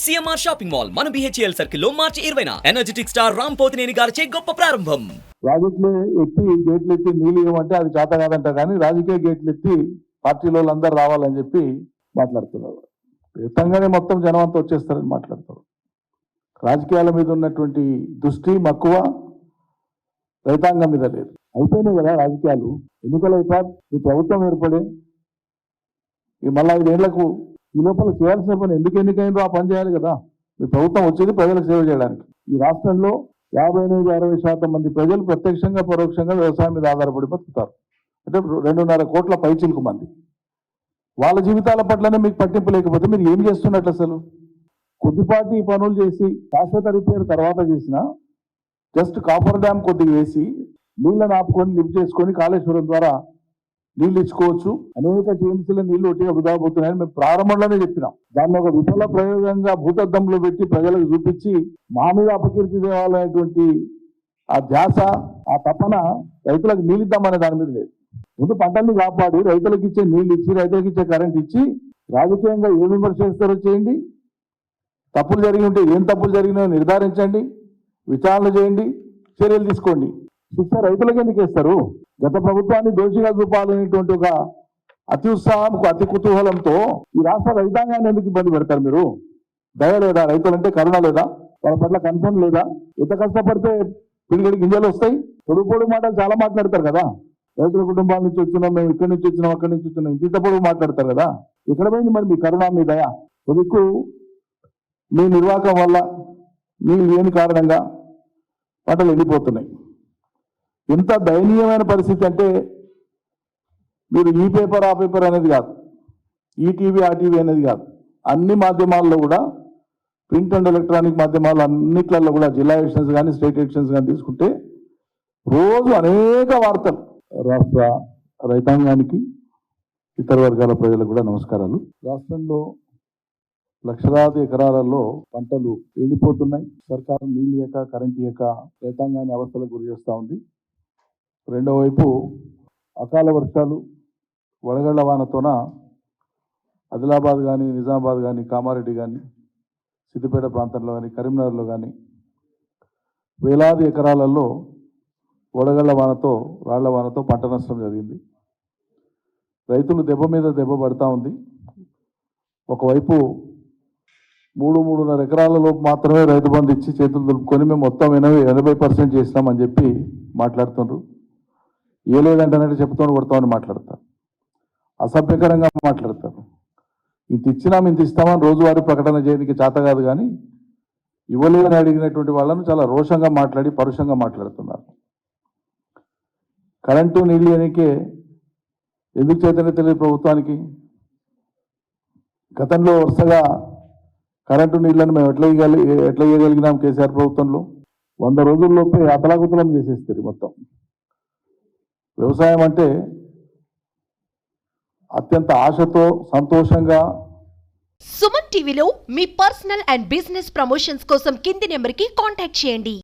CMR shopping mall మన BHEL circle లో మార్చి 20న energetic star Ram Pothineni గారిచే గొప్ప ప్రారంభం. ప్రాజెక్టులు ఎత్తి గేట్లు ఎత్తి నీళ్ళు ఇవ్వమంటే అది చేత కాదంట, కానీ రాజకీయ గేట్లు ఎత్తి పార్టీలో అందరూ రావాలని చెప్పి మాట్లాడుతున్నారు. విత్తంగానే మొత్తం జనం అంతా వచ్చేస్తారని మాట్లాడతారు. రాజకీయాల మీద ఉన్నటువంటి దృష్టి మక్కువ రైతాంగం మీద లేదు. అయిపోయినాయి కదా రాజకీయాలు. ఎన్నికలు అయిపోయి ఈ ప్రభుత్వం ఏర్పడే ఈ మళ్ళా 5 ఏళ్లకు ఈ లోపల చేయాల్సిన పని ఎందుకు ఎన్నికైందో ఆ పని చేయాలి కదా. మీ ప్రభుత్వం వచ్చేది ప్రజలకు సేవ చేయడానికి. ఈ రాష్ట్రంలో 58-60% మంది ప్రజలు ప్రత్యక్షంగా పరోక్షంగా వ్యవసాయం మీద ఆధారపడి బతుకుతారు. అంటే 2.5 కోట్ల పైచిలకు మంది. వాళ్ళ జీవితాల పట్లనే మీకు పట్టింపు లేకపోతే మీరు ఏం చేస్తున్నట్లు? అసలు కొద్దిపాటి పనులు చేసి శాశ్వత రిపేర్ తర్వాత చేసిన జస్ట్ కాపర్ డ్యామ్ కొద్దిగా వేసి నీళ్ళని ఆపుకొని లిఫ్ట్ చేసుకొని కాళేశ్వరం ద్వారా నీళ్లు ఇచ్చుకోవచ్చు. అనేక టీఎంసీల నీళ్లు ఒట్టిగా వృధా పోతున్నాయని మేము ప్రారంభంలోనే చెప్పినాం. దాన్ని ఒక విఫల ప్రయోగంగా భూతద్దంలో పెట్టి ప్రజలకు చూపించి మా మీద అపకీర్తి తేవాలనేటువంటి ఆ ధ్యాస, ఆ తపన రైతులకు నీళ్ళిద్దామనే దాని మీద లేదు. ముందు పంటల్ని కాపాడి రైతులకు ఇచ్చే నీళ్ళు ఇచ్చి, రైతులకు ఇచ్చే కరెంట్ ఇచ్చి, రాజకీయంగా ఏ విమర్శ చేస్తారో చేయండి. తప్పులు జరిగి ఉంటే ఏం తప్పులు జరిగినాయో నిర్ధారించండి, విచారణ చేయండి, చర్యలు తీసుకోండి. శిక్ష రైతులకు ఎందుకు ఇస్తారు? గత ప్రభుత్వాన్ని దోషిగా చూపాలనేటువంటి ఒక అతి ఉత్సాహం, అతి కుతూహలంతో ఈ రాష్ట్ర రైతాంగాన్ని ఎందుకు ఇబ్బంది పెడతారు మీరు? దయ లేదా? రైతులంటే కరుణ లేదా? వాళ్ళ పట్ల కన్సర్న్ లేదా? ఎంత కష్టపడితే పిడిగడి గింజలు వస్తాయి. పొడుగు మాటలు చాలా మాట్లాడతారు కదా. రైతుల కుటుంబాల నుంచి వచ్చినాం, మేము ఇక్కడి నుంచి వచ్చినాం, అక్కడి నుంచి వచ్చినాం, ఇంత పొడుగు మాట్లాడతారు కదా. ఇక్కడ పోయింది మరి మీ కరుణ, మీ దయ? కొడుకు మీ నిర్వాహకం వల్ల నీళ్ళు లేని కారణంగా పంటలు ఎండిపోతున్నాయి. ఎంత దయనీయమైన పరిస్థితి అంటే, మీరు ఈ పేపర్ ఆ పేపర్ అనేది కాదు, ఈ టీవీ ఆ టీవీ అనేది కాదు, అన్ని మాధ్యమాల్లో కూడా, ప్రింట్ అండ్ ఎలక్ట్రానిక్ మాధ్యమాలు అన్నిట్లలో కూడా, జిల్లా ఎడిషన్స్ కానీ స్టేట్ ఎడిషన్స్ కానీ తీసుకుంటే రోజు అనేక వార్తలు. రాష్ట్ర రైతాంగానికి, ఇతర వర్గాల ప్రజలకు కూడా నమస్కారాలు. రాష్ట్రంలో లక్షలాది ఎకరాలలో పంటలు ఎండిపోతున్నాయి. సర్కారు నీళ్ళు ఇయ్యక, కరెంట్ ఇయ్యక రైతాంగాన్ని అవస్థలకు గురి చేస్తూ ఉంది. రెండో వైపు అకాల వర్షాలు, వడగళ్ల వానతోన ఆదిలాబాద్ కానీ, నిజామాబాద్ కానీ, కామారెడ్డి కానీ, సిద్దిపేట ప్రాంతంలో కానీ, కరీంనగర్లో కానీ వేలాది ఎకరాలలో వడగళ్ల వానతో, రాళ్ల వానతో పంట నష్టం జరిగింది. రైతులు దెబ్బ మీద దెబ్బ పడతా ఉంది. ఒకవైపు 3-3.5 ఎకరాలలోపు మాత్రమే రైతు బంధు ఇచ్చి చేతులు దులుపుకొని మేము మొత్తం 80% చేసినామని చెప్పి మాట్లాడుతున్నారు. ఏ లేదంటే చెప్తాను కొడతామని మాట్లాడతారు. అసభ్యకరంగా మాట్లాడతారు. ఇంత ఇచ్చినాం, ఇంత ఇస్తామని రోజువారీ ప్రకటన చేయడానికి చేత కాదు, కానీ ఇవ్వలేదని అడిగినటువంటి వాళ్ళను చాలా రోషంగా మాట్లాడి పరుషంగా మాట్లాడుతున్నారు. కరెంటు నీళ్ళు అనేకే ఎందుకు చైతన్య తెలియదు ప్రభుత్వానికి? గతంలో వరుసగా కరెంటు నీళ్లను మేము ఎట్లా ఇవ్వగలిగినాం కేసీఆర్ ప్రభుత్వంలో? 100 రోజుల్లోపే అతలాకుతలం చేసేస్తారు మొత్తం. వ్యవసాయం అంటే అత్యంత ఆశతో, సంతోషంగా. సుమన్ టీవీలో మీ పర్సనల్ అండ్ బిజినెస్ ప్రమోషన్స్ కోసం కింది నెంబర్కి కాంటాక్ట్ చేయండి.